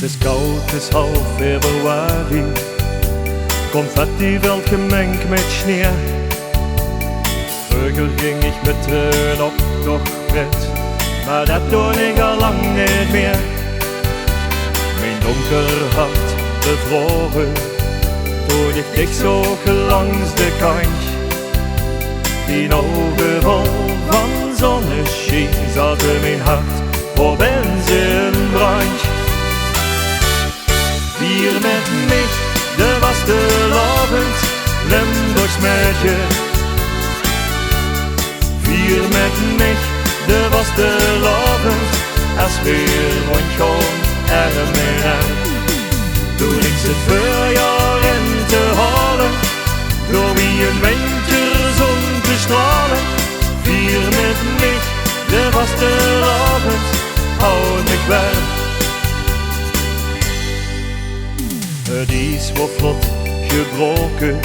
is koud, het is half februari. Confettiveld gemengd met sneeuw. Vroeger ging ik met een optocht, maar dat doe ik al lang niet meer. Mijn donker hart bevroren, toen ik dicht zoog langs de kant. Die ogen vol van zonneschijn zaten mijn hart voor benzenbrand. Vier met mij, de vastelavond, Limburgs meisje. Vier met mij, de vastelavond, als weer rondgaan arm in arm. Toen ik zit voorjaar in te halen, door wie een winterzon te stralen. Vier met mij, de vastelavond, houd me warm. Het is wat vlot gebroken,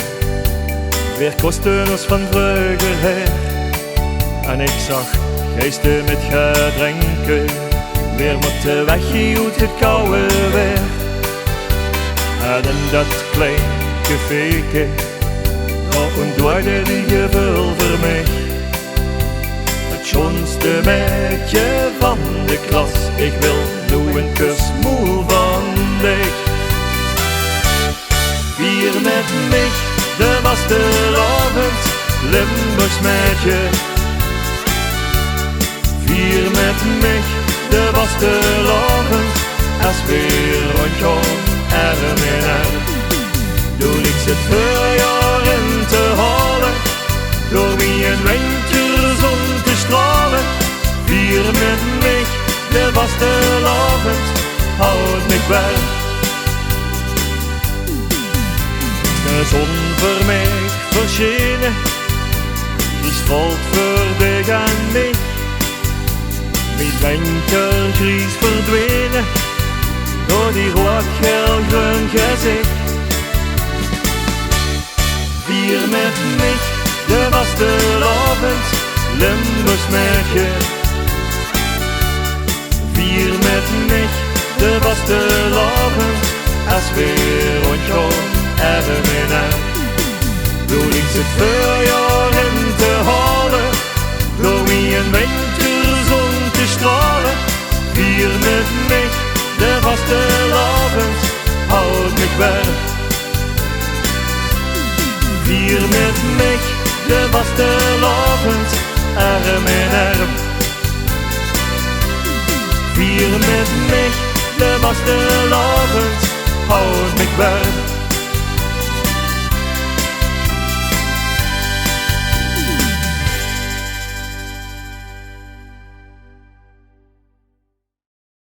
weer kosten ons van vreugde her. En ik zag geesten met gedrenken, weer moeten weg uit het koude weer. En in dat klein caféke, nog een dwaarde die gevoel voor mij. Het schoonste meisje van de klas, ik wil nu een kus moe van dich. Vier met mij, de vastelavond, Limburgs meisje. Vier met mij, de vastelavond, als weer rondgaan arm in arm. Toen ik zit voorjaar in te halen, door wie een winterzon te stralen. Vier met mij, de vastelavond, houd me warm. De zon voor mij verschenen, die straalt voor dich en mij. Mijn wintergries verdwenen, door die rood-geel-groen gezicht. Vier met mij, de vastelavond, Limburgs meisje. Vier met mij, de vastelavond, als weer rondgaan arm in arm. Toen ik zit voorjaar in te halen, door wie een winterzon te stralen. Vier met mij, de vastelavond, houd me warm. Vier met mij, de vastelavond, arm in arm. Vier met mij, de vastelavond, houd me warm.